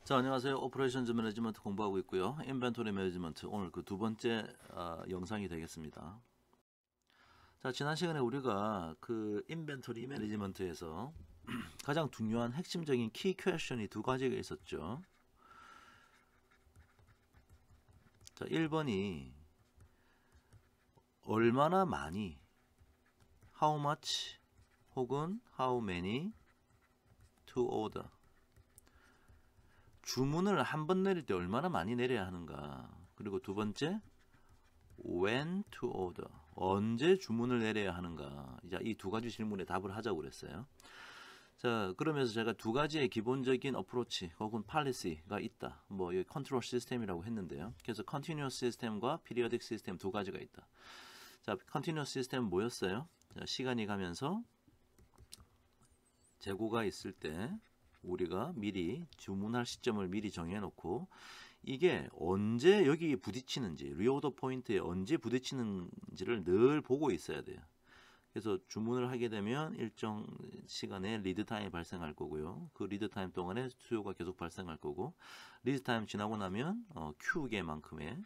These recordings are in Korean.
자, 안녕하세요. 오퍼레이션즈 매니지먼트 공부하고 있고요. 인벤토리 매니지먼트 오늘 그 두 번째 영상이 되겠습니다. 자, 지난 시간에 우리가 그 인벤토리 매니지먼트에서 가장 중요한 핵심적인 키 퀘스천이 두 가지가 있었죠. 자, 1번이 얼마나 많이 how much 혹은 how many to order. 주문을 한 번 내릴 때 얼마나 많이 내려야 하는가. 그리고 두 번째 when to order. 언제 주문을 내려야 하는가. 이제 이 두 가지 질문에 답을 하자고 그랬어요. 자, 그러면서 제가 두 가지의 기본적인 어프로치 혹은 policy가 있다. 뭐 이 컨트롤 시스템이라고 했는데요. 그래서 continuous 시스템과 periodic 시스템 두 가지가 있다. 자, continuous 시스템은 뭐였어요? 자, 시간이 가면서 재고가 있을 때 우리가 미리 주문할 시점을 미리 정해놓고 이게 언제 여기 부딪히는지 리오더 포인트에 언제 부딪히는지를 늘 보고 있어야 돼요. 그래서 주문을 하게 되면 일정 시간에 리드 타임이 발생할 거고요. 그 리드 타임 동안에 수요가 계속 발생할 거고 리드 타임 지나고 나면 Q 개만큼의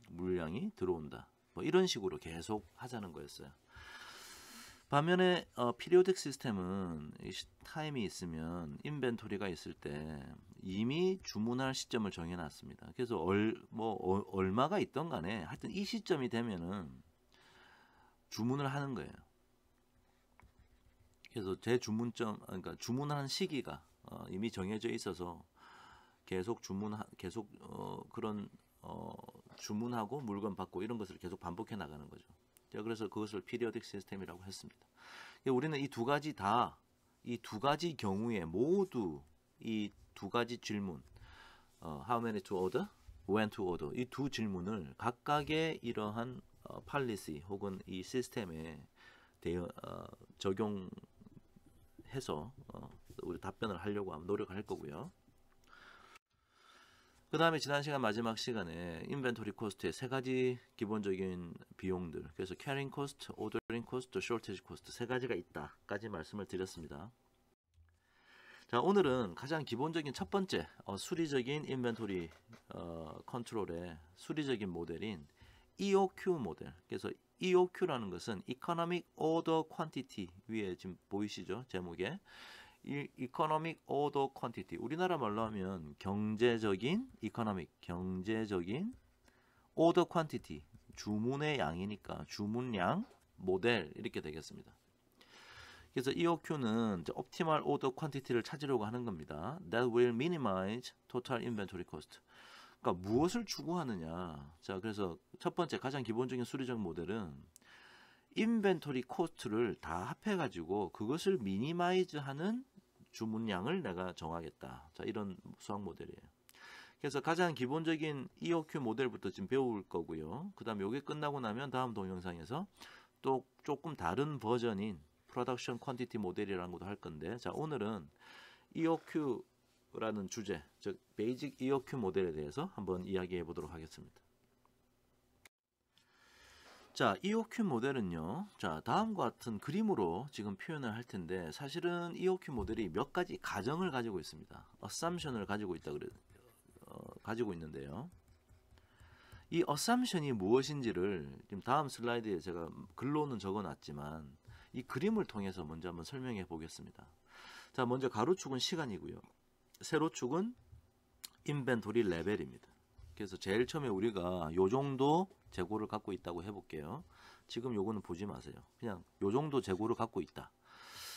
물량이 들어온다. 뭐 이런 식으로 계속 하자는 거였어요. 반면에 피리오딕 시스템은 타임이 있으면 인벤토리가 있을 때 이미 주문할 시점을 정해놨습니다. 그래서 얼마가 있던 간에 하여튼 이 시점이 되면은 주문을 하는 거예요. 그래서 제 주문점, 그러니까 주문하는 시기가 이미 정해져 있어서 계속 그런 주문하고 물건 받고 이런 것을 계속 반복해 나가는 거죠. 그래서 그것을 피리오딕 시스템이라고 했습니다. 우리는 이 두 가지 이 두 가지 경우에 모두 이 두 가지 질문, how many to order, when to order 이 두 질문을 각각의 이러한 policy 혹은 이 시스템에 적용해서 우리 답변을 하려고 노력할 거고요. 그 다음에 지난 시간 마지막 시간에 인벤토리 코스트의 세 가지 기본적인 비용들, 그래서 캐링 코스트, 오더링 코스트, 쇼티지 코스트 세 가지가 있다까지 말씀을 드렸습니다. 자, 오늘은 가장 기본적인 첫 번째 수리적인 인벤토리 컨트롤의 수리적인 모델인 EOQ 모델. 그래서 EOQ라는 것은 Economic Order Quantity 위에 지금 보이시죠? 제목에 이 economic order quantity 우리나라 말로 하면 경제적인 order quantity 주문의 양이니까 주문량 모델 이렇게 되겠습니다. 그래서 EOQ는 optimal order quantity를 찾으려고 하는 겁니다. That will minimize total inventory cost. 그러니까 무엇을 추구하느냐. 자, 그래서 첫 번째 가장 기본적인 수리적 모델은 인벤토리 코스트를 다 합해가지고 그것을 미니마이즈하는 주문량을 내가 정하겠다. 자, 이런 수학 모델이에요. 그래서 가장 기본적인 EOQ 모델부터 지금 배울 거고요. 그 다음에 이게 끝나고 나면 다음 동영상에서 또 조금 다른 버전인 프로덕션 퀀티티 모델이라는 것도 할 건데, 자, 오늘은 EOQ라는 주제, 즉 베이직 EOQ 모델에 대해서 한번 이야기해 보도록 하겠습니다. 자, EOQ 모델은요. 자, 다음과 같은 그림으로 지금 표현을 할 텐데 사실은 EOQ 모델이 몇 가지 가정을 가지고 있습니다. assumption을 가지고 가지고 있는데요. 이 assumption이 무엇인지를 지금 다음 슬라이드에 제가 글로는 적어놨지만 이 그림을 통해서 먼저 한번 설명해 보겠습니다. 자, 먼저 가로축은 시간이고요. 세로축은 인벤토리 레벨입니다. 그래서 제일 처음에 우리가 요 정도 재고를 갖고 있다고 해볼게요. 지금 요거는 보지 마세요. 그냥 요 정도 재고를 갖고 있다.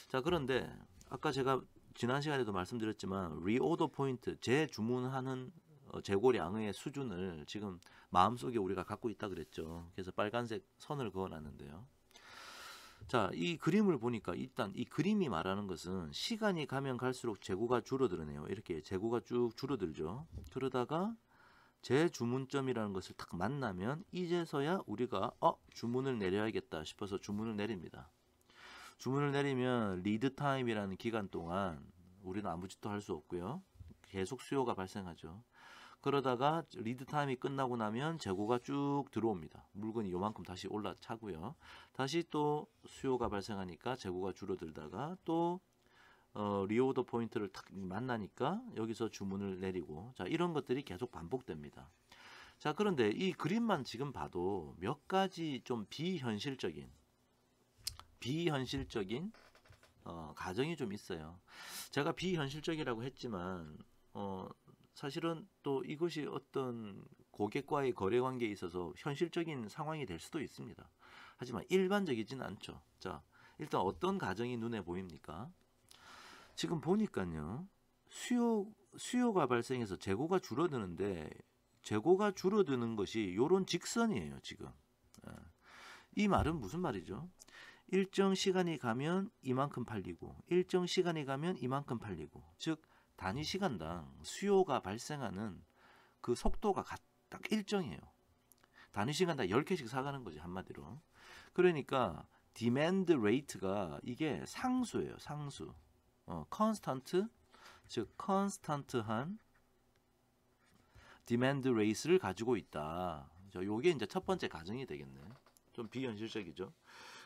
자, 그런데 아까 제가 지난 시간에도 말씀드렸지만 리오더 포인트, 재주문하는 재고량의 수준을 지금 마음속에 우리가 갖고 있다 그랬죠. 그래서 빨간색 선을 그어놨는데요. 자, 이 그림을 보니까 일단 이 그림이 말하는 것은 시간이 가면 갈수록 재고가 줄어드네요. 이렇게 재고가 쭉 줄어들죠. 그러다가 재주문점이라는 것을 딱 만나면 이제서야 우리가 주문을 내려야겠다 싶어서 주문을 내립니다. 주문을 내리면 리드 타임이라는 기간 동안 우리는 아무 짓도 할 수 없고요. 계속 수요가 발생하죠. 그러다가 리드 타임이 끝나고 나면 재고가 쭉 들어옵니다. 물건이 요만큼 다시 올라차고요. 다시 또 수요가 발생하니까 재고가 줄어들다가 또 리오더 포인트를 탁 만나니까 여기서 주문을 내리고, 자, 이런 것들이 계속 반복됩니다. 자, 그런데 이 그림만 지금 봐도 몇 가지 좀 비현실적인 가정이 좀 있어요. 제가 비현실적이라고 했지만 사실은 또 이것이 어떤 고객과의 거래 관계에 있어서 현실적인 상황이 될 수도 있습니다. 하지만 일반적이진 않죠. 자, 일단 어떤 가정이 눈에 보입니까? 지금 보니까요, 수요가 발생해서 재고가 줄어드는데, 재고가 줄어드는 것이 요런 직선이에요, 지금. 이 말은 무슨 말이죠? 일정 시간이 가면 이만큼 팔리고, 일정 시간이 가면 이만큼 팔리고, 즉 단위 시간당 수요가 발생하는 그 속도가 딱 일정이에요. 단위 시간당 10개씩 사가는 거지, 한마디로. 그러니까 디맨드 레이트가 이게 상수예요, 상수. 컨스턴트, 즉 컨스턴트한 디맨드 레이스를 가지고 있다. 요게 이제 첫 번째 가정이 되겠네. 좀 비현실적이죠.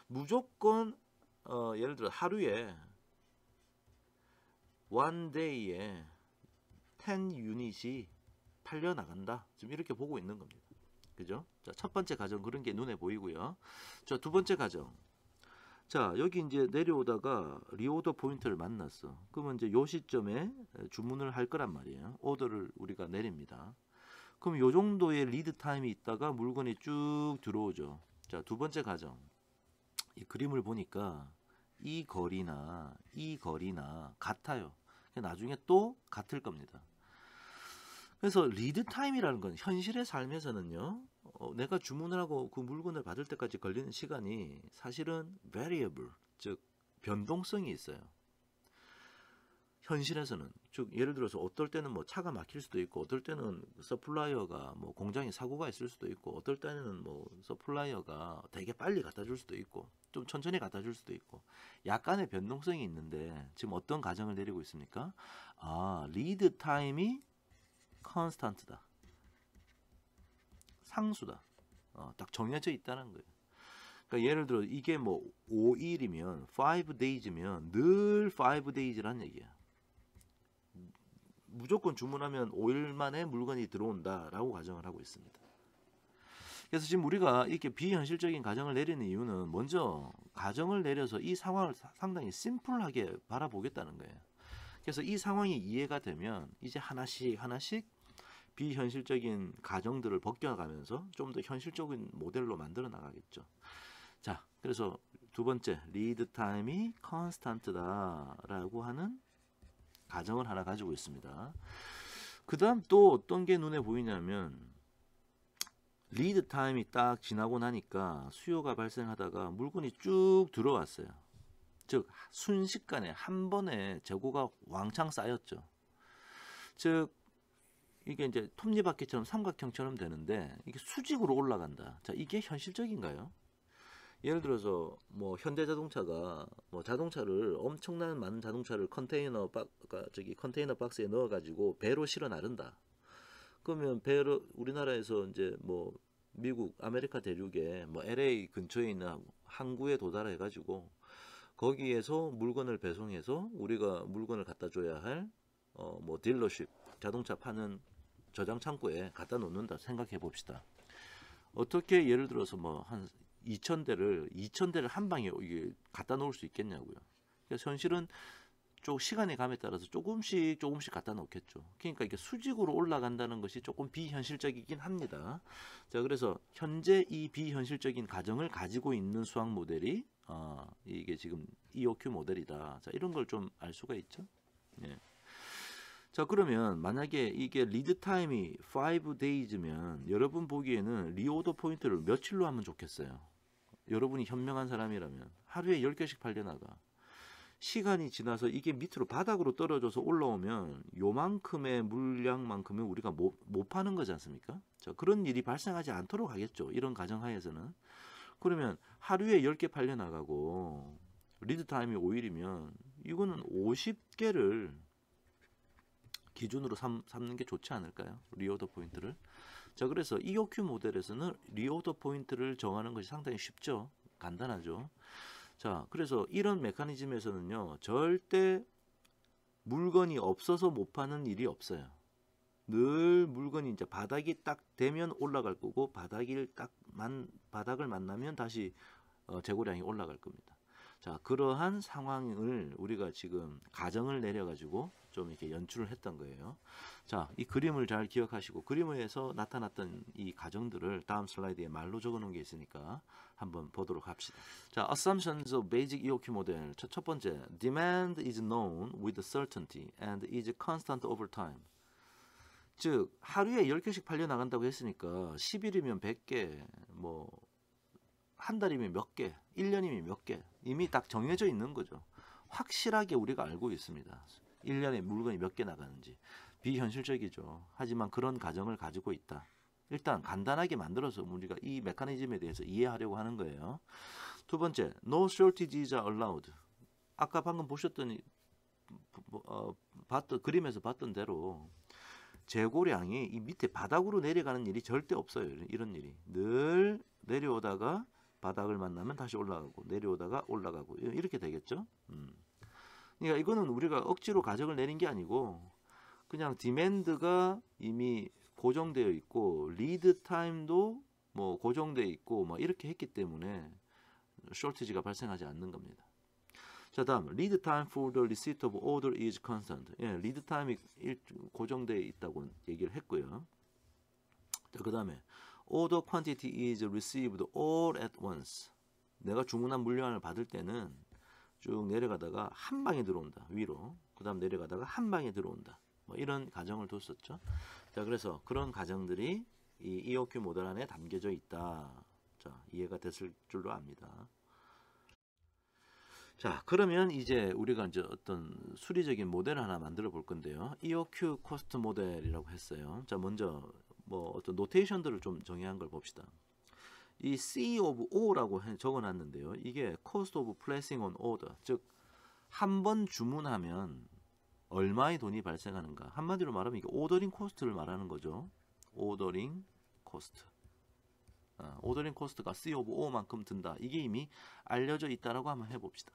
무조건 예를 들어 하루에 one day에 10 유닛이 팔려 나간다. 지금 이렇게 보고 있는 겁니다. 그죠? 자, 첫 번째 가정 그런 게 눈에 보이고요. 자, 두 번째 가정. 자, 여기 이제 내려오다가 리오더 포인트를 만났어. 그러면 이제 요 시점에 주문을 할 거란 말이에요. 오더를 우리가 내립니다. 그럼 요 정도의 리드 타임이 있다가 물건이 쭉 들어오죠. 자, 두 번째 가정. 이 그림을 보니까 이 거리나 같아요. 나중에 또 같을 겁니다. 그래서 리드 타임이라는 건 현실의 삶에서는요, 내가 주문을 하고 그 물건을 받을 때까지 걸리는 시간이 사실은 variable, 즉 변동성이 있어요. 현실에서는, 즉 예를 들어서 어떨 때는 뭐 차가 막힐 수도 있고, 어떨 때는 서플라이어가 뭐 공장에 사고가 있을 수도 있고, 어떨 때는 뭐 서플라이어가 되게 빨리 갖다 줄 수도 있고, 좀 천천히 갖다 줄 수도 있고, 약간의 변동성이 있는데 지금 어떤 가정을 내리고 있습니까? 아, 리드 타임이 컨스탄트다, 상수다, 딱 정해져 있다는 거예요. 그러니까 예를 들어 이게 뭐 5일이면 5days면 늘 5days라는 얘기야. 무조건 주문하면 5일 만에 물건이 들어온다라고 가정을 하고 있습니다. 그래서 지금 우리가 이렇게 비현실적인 가정을 내리는 이유는 먼저 가정을 내려서 이 상황을 상당히 심플하게 바라보겠다는 거예요. 그래서 이 상황이 이해가 되면 이제 하나씩 비현실적인 가정들을 벗겨나가면서 좀 더 현실적인 모델로 만들어 나가겠죠. 자, 그래서 두 번째, 리드 타임이 컨스탄트다라고 하는 가정을 하나 가지고 있습니다. 그 다음 또 어떤 게 눈에 보이냐면, 리드 타임이 딱 지나고 나니까 수요가 발생하다가 물건이 쭉 들어왔어요. 즉 순식간에 한 번에 재고가 왕창 쌓였죠. 즉 이게 이제 톱니바퀴처럼 삼각형처럼 되는데 이게 수직으로 올라간다. 자, 이게 현실적인가요? 예를 들어서 뭐 현대자동차가 뭐 자동차를 엄청난 많은 자동차를 컨테이너 박스에 넣어 가지고 배로 실어 나른다. 그러면 배로 우리나라에서 이제 뭐 미국 아메리카 대륙에 뭐 LA 근처에 있는 항구에 도달해 가지고 거기에서 물건을 배송해서 우리가 물건을 갖다 줘야 할 뭐 딜러십, 자동차 파는 저장 창고에 갖다 놓는다 생각해 봅시다. 어떻게 예를 들어서 뭐 한 2,000대를 한 방에 이게 갖다 놓을 수 있겠냐고요. 그래서 현실은 시간의 감에 따라서 조금씩 갖다 놓겠죠. 그러니까 이게 수직으로 올라간다는 것이 조금 비현실적이긴 합니다. 자, 그래서 현재 이 비현실적인 가정을 가지고 있는 수학 모델이 이게 지금 EOQ 모델이다. 자, 이런 걸 좀 알 수가 있죠. 예. 자, 그러면 만약에 이게 리드 타임이 5days면 여러분 보기에는 리오더 포인트를 며칠로 하면 좋겠어요? 여러분이 현명한 사람이라면 하루에 10개씩 팔려나가. 시간이 지나서 이게 밑으로 바닥으로 떨어져서 올라오면 요만큼의 물량만큼은 우리가 못 파는 거지 않습니까? 자, 그런 일이 발생하지 않도록 하겠죠. 이런 가정하에서는. 그러면 하루에 10개 팔려나가고 리드 타임이 5일이면 이거는 50개를 기준으로 삼는 게 좋지 않을까요? 리오더 포인트를. 자, 그래서 EOQ 모델에서는 리오더 포인트를 정하는 것이 상당히 쉽죠. 간단하죠. 자, 그래서 이런 메커니즘에서는요, 절대 물건이 없어서 못 파는 일이 없어요. 늘 물건이 이제 바닥이 딱 되면 올라갈 거고 바닥을 만나면 다시 재고량이 올라갈 겁니다. 자, 그러한 상황을 우리가 지금 가정을 내려가지고 좀 이렇게 연출을 했던 거예요. 자, 이 그림을 잘 기억하시고 그림에서 나타났던 이 가정들을 다음 슬라이드에 말로 적어놓은 게 있으니까 한번 보도록 합시다. 자, assumptions of basic EOQ 모델. 첫 번째, demand is known with certainty and is constant over time. 즉 하루에 10개씩 팔려 나간다고 했으니까 10일이면 100개, 뭐 한 달이면 몇 개, 1년이면 몇 개 이미 딱 정해져 있는 거죠. 확실하게 우리가 알고 있습니다. 1년에 물건이 몇 개 나가는지. 비현실적이죠. 하지만 그런 가정을 가지고 있다. 일단 간단하게 만들어서 우리가 이 메커니즘에 대해서 이해하려고 하는 거예요. 두 번째, no shortages are allowed. 아까 방금 보셨더니 그림에서 봤던 대로 재고량이 이 밑에 바닥으로 내려가는 일이 절대 없어요. 이런 일이 늘 내려오다가 바닥을 만나면 다시 올라가고 내려오다가 올라가고 이렇게 되겠죠. 그러니까 이거는 우리가 억지로 가정을 내린 게 아니고 그냥 디맨드가 이미 고정되어 있고 리드 타임도 뭐 고정되어 있고 뭐 이렇게 했기 때문에 쇼티지가 발생하지 않는 겁니다. 자, 다음 lead time for the receipt of order is constant. 예, 리드 타임이 고정되어 있다고 얘기를 했고요. 자, 그 다음에 order quantity is received all at once. 내가 주문한 물량을 받을 때는 쭉 내려가다가 한 방에 들어온다. 위로. 그 다음 내려가다가 한 방에 들어온다. 뭐 이런 가정을 뒀었죠. 자, 그래서 그런 가정들이 이 EOQ 모델 안에 담겨져 있다. 자, 이해가 됐을 줄로 압니다. 자, 그러면 이제 우리가 이제 어떤 수리적인 모델을 하나 만들어 볼 건데요. EOQ 코스트 모델이라고 했어요. 자, 먼저 뭐 어떤 노테이션들을 좀 정의한 걸 봅시다. 이 C of O라고 적어 놨는데요. 이게 cost of placing on order. 즉, 한 번 주문하면 얼마의 돈이 발생하는가. 한마디로 말하면 이게 오더링 코스트를 말하는 거죠. 오더링 코스트. 오더링 코스트가 C of O만큼 든다. 이게 이미 알려져 있다라고 한번 해봅시다.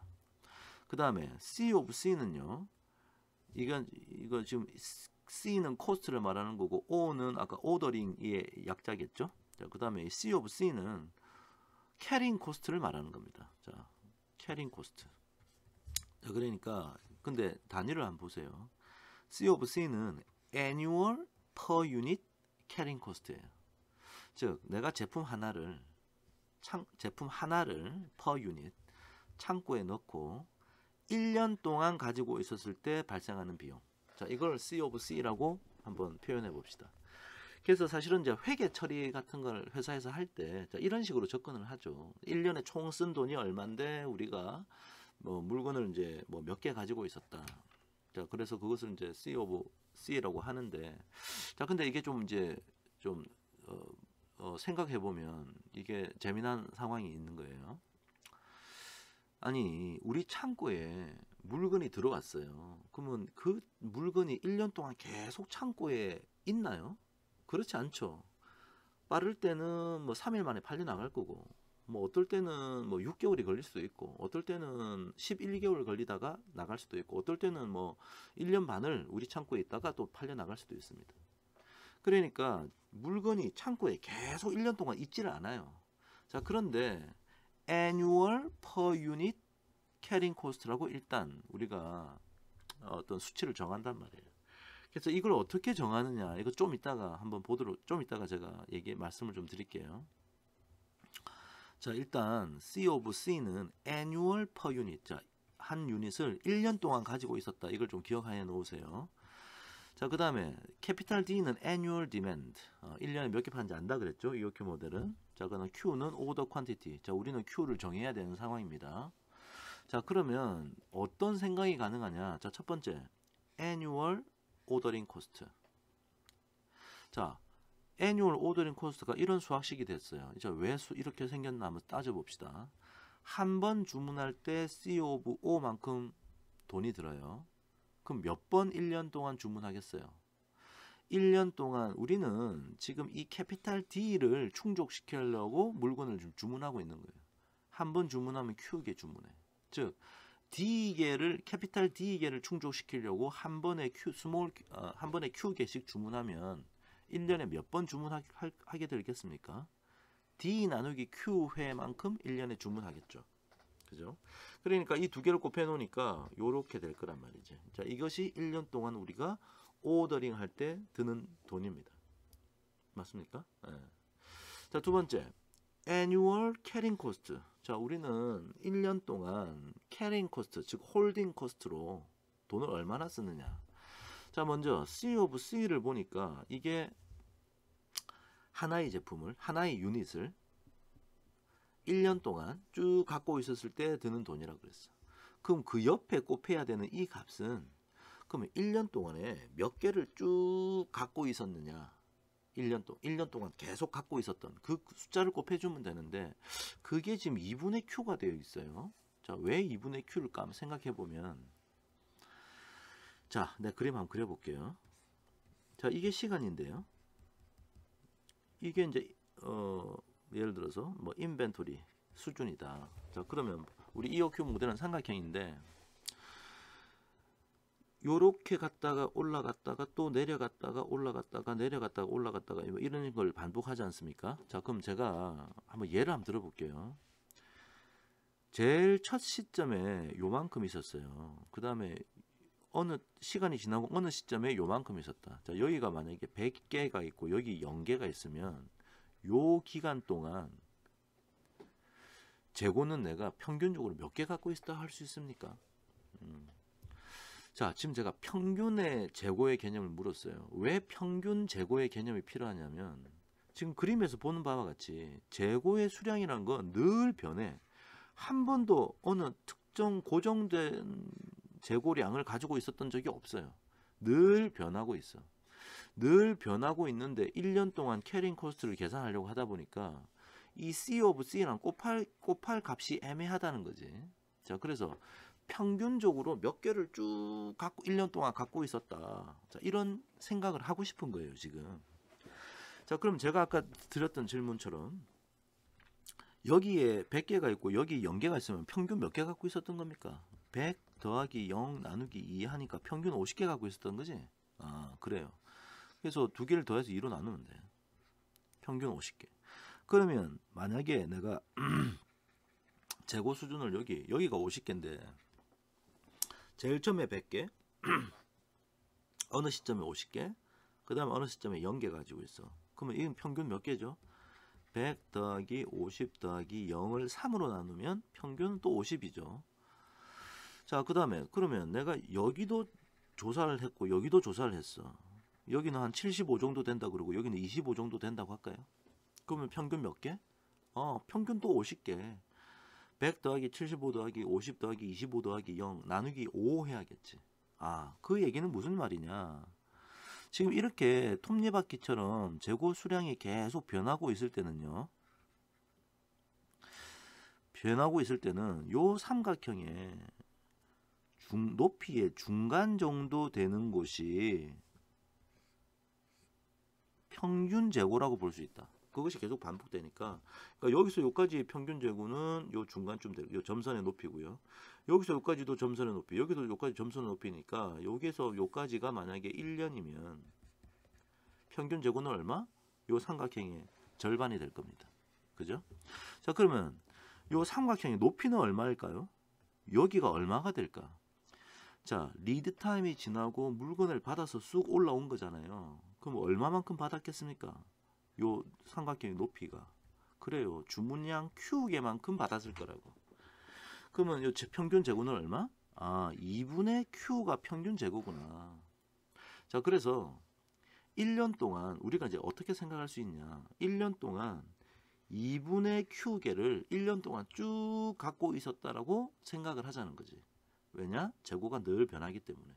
그 다음에 C of C는요. 이거 지금 C는 코스트를 말하는 거고 O는 아까 오더링의 약자겠죠. 자, 그 다음에 C of C는 캐링 코스트를 말하는 겁니다. 자, 캐링 코스트. 자, 그러니까 근데 단위를 한번 보세요. C of C는 annual per unit carrying cost예요. 즉, 내가 제품 하나를 per unit 창고에 넣고 1년 동안 가지고 있었을 때 발생하는 비용. 자, 이걸 C of C라고 한번 표현해 봅시다. 그래서 사실은 이제 회계 처리 같은 걸 회사에서 할 때 이런 식으로 접근을 하죠. 1년에 총 쓴 돈이 얼마인데 우리가 뭐 물건을 이제 뭐 몇 개 가지고 있었다. 자, 그래서 그것을 이제 C of C라고 하는데, 자, 근데 이게 좀 이제 좀 생각해 보면 이게 재미난 상황이 있는 거예요. 아니, 우리 창고에 물건이 들어왔어요. 그러면 그 물건이 1년 동안 계속 창고에 있나요? 그렇지 않죠. 빠를 때는 뭐 3일 만에 팔려 나갈 거고, 뭐 어떨 때는 뭐 6개월이 걸릴 수도 있고, 어떨 때는 11개월 걸리다가 나갈 수도 있고, 어떨 때는 뭐 1년 반을 우리 창고에 있다가 또 팔려 나갈 수도 있습니다. 그러니까 물건이 창고에 계속 1년 동안 있지를 않아요. 자, 그런데 annual per unit carrying cost라고 일단 우리가 어떤 수치를 정한단 말이에요. 그래서 이걸 어떻게 정하느냐, 이거 좀 이따가 한번 좀 이따가 제가 말씀을 좀 드릴게요. 자, 일단 C of C는 annual per unit. 자, 한 유닛을 1년 동안 가지고 있었다. 이걸 좀 기억해 놓으세요. 자, 그 다음에 캐피탈 D는 annual demand. 1년에 몇 개 파는지 안다 그랬죠? EOQ 모델은. 자, 그다음 Q는 order quantity. 자, 우리는 Q를 정해야 되는 상황입니다. 자, 그러면 어떤 생각이 가능하냐? 자, 첫 번째, annual ordering cost. 자, annual ordering cost가 이런 수학식이 됐어요. 이제 왜 이렇게 생겼나 한번 따져봅시다. 한 번 주문할 때 C of O만큼 돈이 들어요. 그럼 몇 번 1년 동안 주문하겠어요? 1년 동안 우리는 지금 이 캐피탈 D를 충족시키려고 물건을 좀 주문하고 있는 거예요. 한 번 주문하면 Q게 주문해. 즉 D개를 캐피탈 D개를 충족시키려고 한 번에 한 번에 Q개씩 주문하면 1년에 몇 번 주문하게 되겠습니까? D 나누기 Q 회만큼 1년에 주문하겠죠. 그죠? 그러니까 이 두 개를 곱해 놓으니까 요렇게 될 거란 말이지. 자, 이것이 1년 동안 우리가 오더링 할 때 드는 돈입니다. 맞습니까? 네. 자, 두 번째. annual carrying cost. 자, 우리는 1년 동안 carrying cost, 즉 홀딩 코스트로 돈을 얼마나 쓰느냐. 자, 먼저 C of C를 보니까 이게 하나의 제품을, 하나의 유닛을 1년 동안 쭉 갖고 있었을 때 드는 돈이라고 그랬어. 그럼 그 옆에 곱해야 되는 이 값은 그러면 1년 동안에 몇 개를 쭉 갖고 있었느냐. 1년 동안 계속 갖고 있었던 그 숫자를 곱해주면 되는데 그게 지금 2분의 Q가 되어 있어요. 자, 왜 2분의 Q일까 한번 생각해보면 자, 내가 그림 한번 그려볼게요. 자, 이게 시간인데요. 이게 이제 예를 들어서 뭐 인벤토리 수준이다. 자, 그러면 우리 EOQ 모델은 삼각형인데 요렇게 갔다가 올라갔다가 또 내려갔다가 올라갔다가 내려갔다가 올라갔다가 이런 걸 반복하지 않습니까? 자, 그럼 제가 한번 예를 한번 들어볼게요. 제일 첫 시점에 요만큼 있었어요. 그 다음에 어느 시간이 지나고 어느 시점에 요만큼 있었다. 자, 여기가 만약에 100개가 있고 여기 0개가 있으면 요 기간 동안 재고는 내가 평균적으로 몇 개 갖고 있다 할 수 있습니까? 자, 지금 제가 평균의 재고의 개념을 물었어요. 왜 평균 재고의 개념이 필요하냐면 지금 그림에서 보는 바와 같이 재고의 수량이라는 건 늘 변해. 한 번도 어느 특정 고정된 재고량을 가지고 있었던 적이 없어요. 늘 변하고 있어. 늘 변하고 있는데 1년 동안 캐링 코스트를 계산하려고 하다 보니까 이 C of C랑 곱할 값이 애매하다는 거지. 자, 그래서 평균적으로 몇 개를 쭉 갖고 1년 동안 갖고 있었다. 자, 이런 생각을 하고 싶은 거예요, 지금. 자, 그럼 제가 아까 드렸던 질문처럼 여기에 100개가 있고 여기 0개가 있으면 평균 몇 개 갖고 있었던 겁니까? 100 더하기 0 나누기 2 하니까 평균 50개 갖고 있었던 거지? 아, 그래요. 그래서 두 개를 더해서 2로 나누면 돼. 평균 50개. 그러면 만약에 내가 재고 수준을 여기가 50개인데 제일 처음에 100개, 어느 시점에 50개, 그 다음에 어느 시점에 0개 가지고 있어. 그러면 이건 평균 몇 개죠? 100 더하기 50 더하기 0을 3으로 나누면 평균은 또 50이죠. 자, 그 다음에 그러면 내가 여기도 조사를 했고 여기도 조사를 했어. 여기는 한 75 정도 된다 그러고 여기는 25 정도 된다고 할까요? 그러면 평균 몇 개? 평균 또 50개. 100 더하기 75 더하기 50 더하기 25 더하기 0 나누기 5 해야겠지. 아, 그 얘기는 무슨 말이냐. 지금 이렇게 톱니바퀴처럼 재고 수량이 계속 변하고 있을 때는요. 변하고 있을 때는 요 삼각형의 높이의 중간 정도 되는 곳이 평균 재고라고 볼 수 있다. 그것이 계속 반복되니까 그러니까 여기서 여기까지 평균 재고는 요 중간쯤 되고 요 점선의 높이고요. 여기서 여기까지도 점선의 높이, 여기도 여기까지 점선의 높이니까 여기서 여기까지가 만약에 1년이면 평균 재고는 얼마? 요 삼각형의 절반이 될 겁니다. 그죠? 자, 그러면 요 삼각형의 높이는 얼마일까요? 여기가 얼마가 될까? 자, 리드 타임이 지나고 물건을 받아서 쑥 올라온 거잖아요. 그럼 얼마만큼 받았겠습니까? 요 삼각형의 높이가. 그래요. 주문량 Q개만큼 받았을 거라고. 그러면 요 평균 재고는 얼마? 아, 2분의 Q가 평균 재고구나. 자, 그래서 1년 동안 우리가 이제 어떻게 생각할 수 있냐. 1년 동안 2분의 Q개를 1년 동안 쭉 갖고 있었다라고 생각을 하자는 거지. 왜냐? 재고가 늘 변하기 때문에.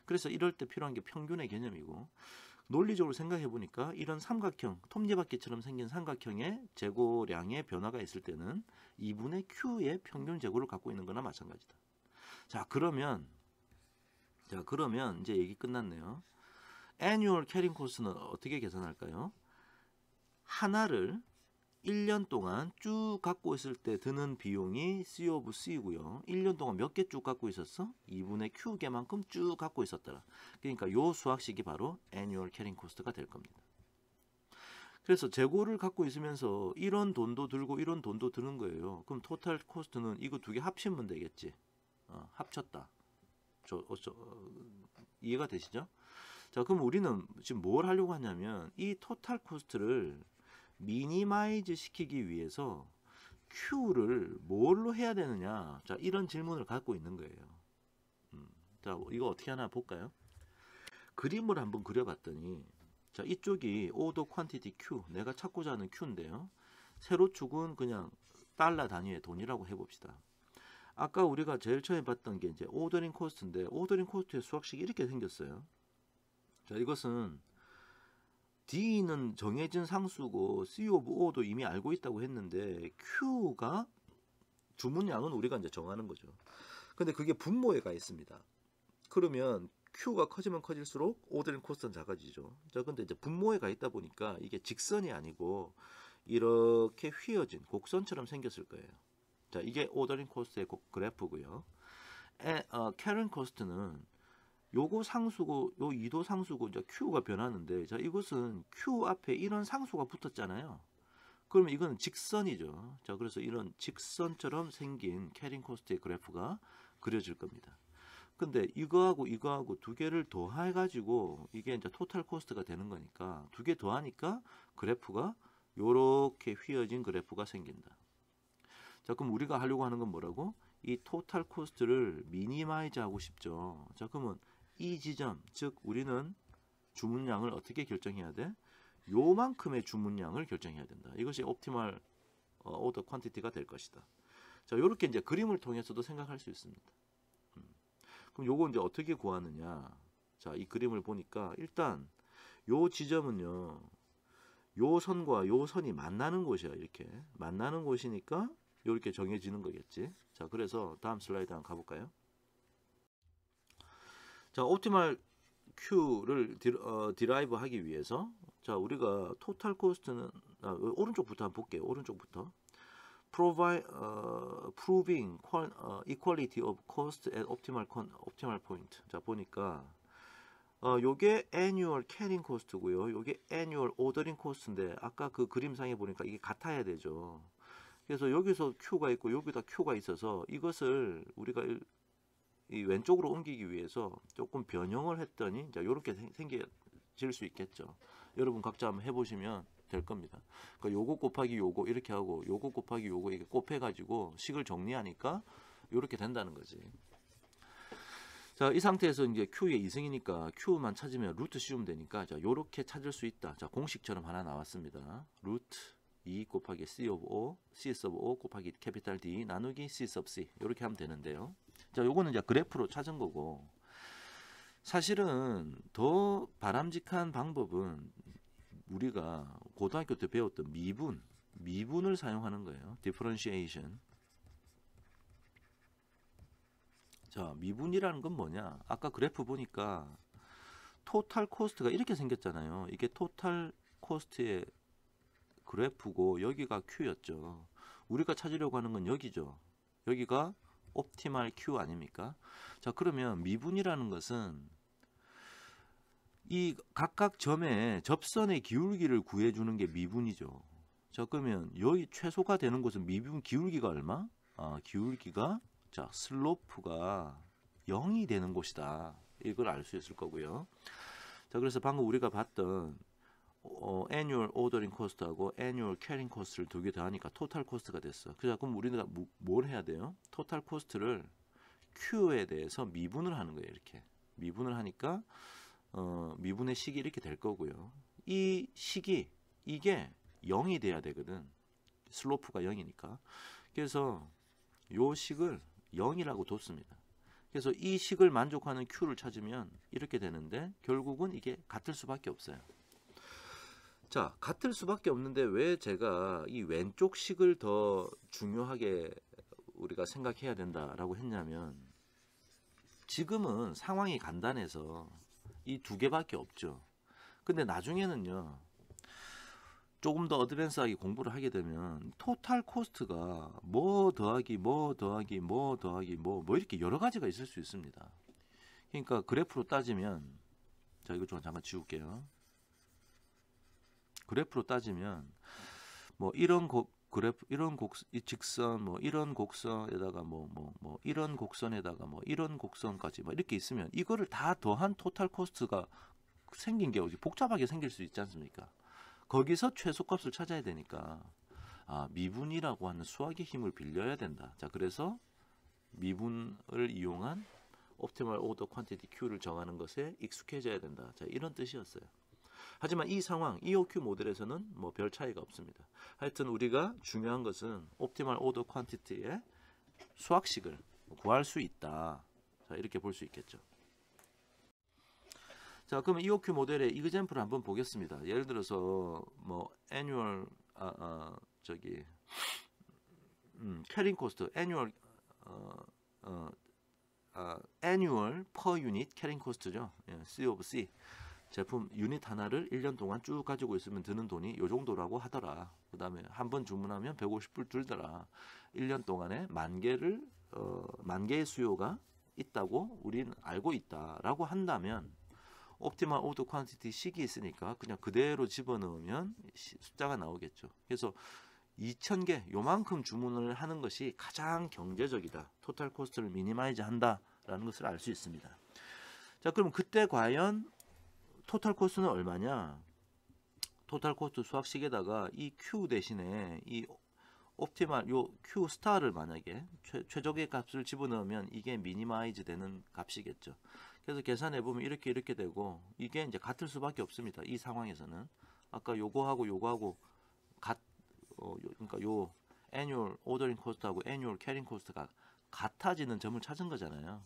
그래서 이럴 때 필요한 게 평균의 개념이고, 논리적으로 생각해 보니까 이런 삼각형, 톱니바퀴처럼 생긴 삼각형의 재고량의 변화가 있을 때는 2분의 Q의 평균 재고를 갖고 있는 거나 마찬가지다. 자, 그러면 이제 얘기 끝났네요. annual carrying cost는 어떻게 계산할까요? 하나를 1년 동안 쭉 갖고 있을 때 드는 비용이 C of C고요. 1년 동안 몇 개 쭉 갖고 있었어? 2분의 Q개만큼 쭉 갖고 있었더라. 그러니까 요 수학식이 바로 annual carrying cost가 될 겁니다. 그래서 재고를 갖고 있으면서 이런 돈도 들고 이런 돈도 드는 거예요. 그럼 토탈 코스트는 이거 두 개 합치면 되겠지. 합쳤다. 이해가 되시죠? 자, 그럼 우리는 지금 뭘 하려고 하냐면 이 토탈 코스트를 미니마이즈 시키기 위해서 Q를 뭘로 해야 되느냐. 자, 이런 질문을 갖고 있는 거예요. 자, 이거 어떻게 하나 볼까요? 그림을 한번 그려봤더니 자, 이쪽이 오더 퀀티티 Q, 내가 찾고자 하는 Q인데요. 세로축은 그냥 달러 단위의 돈이라고 해봅시다. 아까 우리가 제일 처음에 봤던 게 이제 오더링 코스트인데 오더링 코스트의 수학식이 이렇게 생겼어요. 자, 이것은 D는 정해진 상수고 C of O도 이미 알고 있다고 했는데 Q가 주문량은 우리가 이제 정하는 거죠. 근데 그게 분모에 가 있습니다. 그러면 Q가 커지면 커질수록 오더링 코스트는 작아지죠. 자, 근데 이제 분모에 가 있다 보니까 이게 직선이 아니고 이렇게 휘어진 곡선처럼 생겼을 거예요. 자, 이게 오더링 코스트의 그래프고요. 캐런 코스트는 요거 상수고 요 2도 상수고 이제 Q가 변하는데 자, 이것은 Q 앞에 이런 상수가 붙었잖아요. 그러면 이거는 직선이죠. 자, 그래서 이런 직선처럼 생긴 캐링 코스트의 그래프가 그려질 겁니다. 근데 이거하고 이거하고 두 개를 더해 가지고 이게 이제 토탈 코스트가 되는 거니까 두 개 더하니까 그래프가 요렇게 휘어진 그래프가 생긴다. 자, 그럼 우리가 하려고 하는 건 뭐라고? 이 토탈 코스트를 미니마이즈 하고 싶죠. 자, 그러면 이 지점, 즉 우리는 주문량을 어떻게 결정해야 돼? 요만큼의 주문량을 결정해야 된다. 이것이 옵티멀 오더 퀀티티가 될 것이다. 자, 요렇게 이제 그림을 통해서도 생각할 수 있습니다. 그럼 요거 이제 어떻게 구하느냐? 자, 이 그림을 보니까 일단 요 지점은요. 요 선과 요 선이 만나는 곳이야. 이렇게 만나는 곳이니까 이렇게 정해지는 거겠지. 자, 그래서 다음 슬라이드 한번 가볼까요? 자, 옵티멀 Q를 디라이브 하기 위해서 자, 우리가 토탈 코스트는 오른쪽부터 한번 볼게요. 오른쪽부터 proving equality of cost at optimal point. 자, 보니까 요게 annual carrying cost고요. 요게 annual ordering cost인데 아까 그 그림상에 보니까 이게 같아야 되죠. 그래서 여기서 Q가 있고 여기다 Q가 있어서 이것을 우리가 이 왼쪽으로 옮기기 위해서 조금 변형을 했더니 자, 요렇게 생겨질 수 있겠죠. 여러분 각자 한번 해보시면 될 겁니다. 그러니까 요거 곱하기 요거 이렇게 하고 요거 곱하기 요거 이렇게 곱해가지고 식을 정리하니까 요렇게 된다는 거지. 자, 이 상태에서 이제 Q의 이승이니까 Q만 찾으면 루트 씌우면 되니까 자, 요렇게 찾을 수 있다. 자, 공식처럼 하나 나왔습니다. 루트 2 곱하기 C of O, C of O 곱하기 캐피탈 D 나누기 C of C 이렇게 하면 되는데요. 자, 요거는 이제 그래프로 찾은 거고 사실은 더 바람직한 방법은 우리가 고등학교 때 배웠던 미분을 사용하는 거예요. differentiation. 자, 미분이라는 건 뭐냐? 아까 그래프 보니까 토탈 코스트가 이렇게 생겼잖아요. 이게 토탈 코스트의 그래프고 여기가 Q였죠. 우리가 찾으려고 하는 건 여기죠. 여기가 옵티멀 Q 아닙니까? 자, 그러면 미분이라는 것은 이 각각 점의 접선의 기울기를 구해주는 게 미분이죠. 자, 그러면 여기 최소가 되는 곳은 미분 기울기가 얼마? 기울기가 자, 슬로프가 0이 되는 곳이다. 이걸 알 수 있을 거고요. 자, 그래서 방금 우리가 봤던 annual ordering cost하고 annual carrying cost를 두 개 더하니까 total cost가 됐어. 그럼 우리가 뭘 해야 돼요? total cost를 Q에 대해서 미분을 하는 거예요. 이렇게 미분을 하니까 미분의 식이 이렇게 될 거고요. 이 식이 이게 0이 돼야 되거든. 슬로프가 0이니까. 그래서 요 식을 0이라고 뒀습니다. 그래서 이 식을 만족하는 Q를 찾으면 이렇게 되는데 결국은 이게 같을 수밖에 없어요. 자, 같을 수밖에 없는데 왜 제가 이 왼쪽 식을 더 중요하게 우리가 생각해야 된다라고 했냐면 지금은 상황이 간단해서 이 두 개밖에 없죠. 근데 나중에는요. 조금 더 어드밴스하게 공부를 하게 되면 토탈 코스트가 뭐 더하기 뭐 더하기 뭐 더하기 뭐 이렇게 여러 가지가 있을 수 있습니다. 그러니까 그래프로 따지면, 자 이거 좀 잠깐 지울게요. 그래프로 따지면 뭐 이런 그래프, 이 직선, 뭐 이런 곡선에다가 뭐 이런 곡선에다가 뭐 이런 곡선까지 뭐 이렇게 있으면 이거를 다 더한 토탈 코스트가 생긴 게 복잡하게 생길 수 있지 않습니까? 거기서 최소값을 찾아야 되니까 미분이라고 하는 수학의 힘을 빌려야 된다. 자, 그래서 미분을 이용한 옵티멀 오더 퀀티티 Q를 정하는 것에 익숙해져야 된다. 자, 이런 뜻이었어요. 하지만 이 상황, EOQ 모델에서는 뭐 별 차이가 없습니다. 하여튼 우리가 중요한 것은 옵티멀 오더 퀀티티의 수학식을 구할 수 있다. 자, 이렇게 볼 수 있겠죠. 자, 그러면 EOQ 모델의 이그젬플을 한번 보겠습니다. 예를 들어서 뭐 annual carrying cost, annual per unit carrying cost죠. C of C. 제품 유닛 하나를 1년 동안 쭉 가지고 있으면 드는 돈이 요 정도라고 하더라. 그 다음에 한 번 주문하면 150불 들더라. 1년 동안에 만 개의 수요가 있다고 우리는 알고 있다라고 한다면 옵티멀 오더 퀀티티 식이 있으니까 그냥 그대로 집어넣으면 숫자가 나오겠죠. 그래서 2,000개 요만큼 주문을 하는 것이 가장 경제적이다. 토탈 코스트를 미니마이즈 한다라는 것을 알 수 있습니다. 자, 그럼 그때 과연 토탈 코스트는 얼마냐? 토탈 코스트 수학식에다가 이 Q 대신에 이 옵티멀 요 Q 스타를 만약에 최적의 값을 집어넣으면 이게 미니마이즈 되는 값이겠죠. 그래서 계산해 보면 이렇게 되고 이게 이제 같을 수밖에 없습니다. 이 상황에서는 아까 요거하고 그러니까 요 annual ordering cost하고 annual carrying cost가 같아지는 점을 찾은 거잖아요.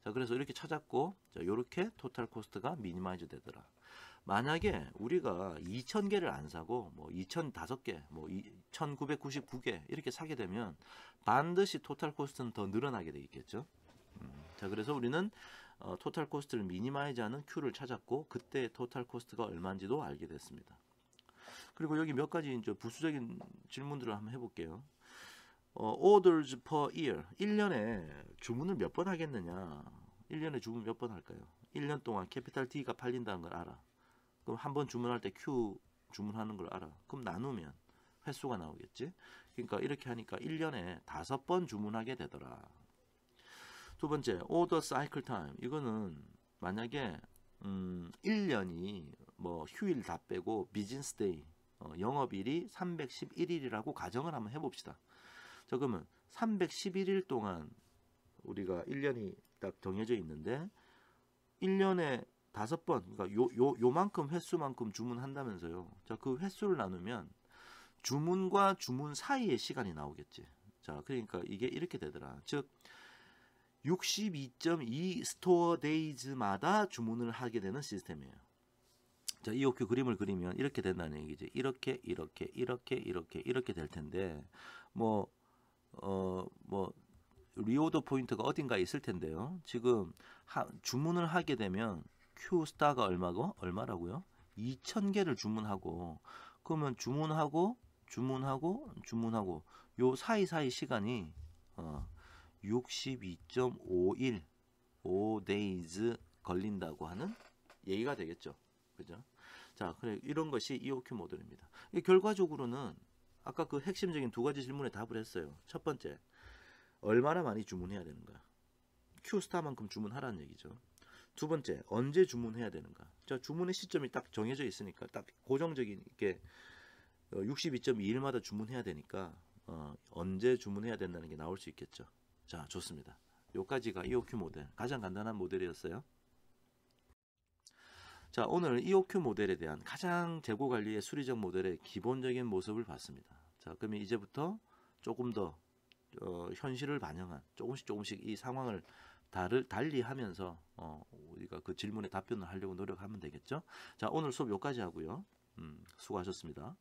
자, 그래서 이렇게 찾았고, 자, 요렇게 토탈 코스트가 미니마이즈 되더라. 만약에 우리가 2,000개를 안 사고 뭐 2,005개, 뭐 2,999개 이렇게 사게 되면 반드시 토탈 코스트는 더 늘어나게 되겠죠. 자, 그래서 우리는 토탈 코스트를 미니마이즈하는 Q를 찾았고 그때 토탈 코스트가 얼마인지도 알게 됐습니다. 그리고 여기 몇 가지 이제 부수적인 질문들을 한번 해볼게요. orders per year. 1년에 주문을 몇 번 하겠느냐? 1년에 주문 몇 번 할까요? 1년 동안 캐피탈 D가 팔린다는 걸 알아. 그럼 한 번 주문할 때 Q 주문하는 걸 알아. 그럼 나누면 횟수가 나오겠지? 그러니까 이렇게 하니까 1년에 5번 주문하게 되더라. 두 번째, order cycle time. 이거는 만약에 1년이 뭐 휴일 다 빼고 비즈니스 데이, 영업일이 311일이라고 가정을 한번 해봅시다. 자, 그러면 311일 동안 우리가 1년이 딱 정해져 있는데 1년에 5번, 그러니까 요만큼 횟수만큼 주문한다면서요. 자, 그 횟수를 나누면 주문과 주문 사이의 시간이 나오겠지. 자, 그러니까 이게 이렇게 되더라. 즉 62.2 스토어 데이즈마다 주문을 하게 되는 시스템이에요. 자, EOQ 그림을 그리면 이렇게 된다는 얘기지. 이렇게 될 텐데 리오더 포인트가 어딘가에 있을 텐데요. 지금 주문을 하게 되면 Q 스타가 얼마라고요? 2,000개를 주문하고, 그러면 주문하고 요 사이사이 시간이 62.51 5days 걸린다고 하는 얘기가 되겠죠. 그죠? 자, 그래, 이런 것이 EOQ 모델입니다. 결과적으로는 아까 그 핵심적인 두 가지 질문에 답을 했어요. 첫 번째, 얼마나 많이 주문해야 되는가? Q스타만큼 주문하라는 얘기죠. 두 번째, 언제 주문해야 되는가? 자, 주문의 시점이 딱 정해져 있으니까 딱 고정적인 게 62.2일마다 주문해야 되니까 언제 주문해야 된다는 게 나올 수 있겠죠. 자, 좋습니다. 요까지가 EOQ 모델, 가장 간단한 모델이었어요. 자, 오늘 EOQ 모델에 대한 가장 재고 관리의 수리적 모델의 기본적인 모습을 봤습니다. 자, 그러면 이제부터 조금 더 현실을 반영한 조금씩 이 상황을 달리 하면서 우리가 그 질문에 답변을 하려고 노력하면 되겠죠. 자, 오늘 수업 여기까지 하고요. 수고하셨습니다.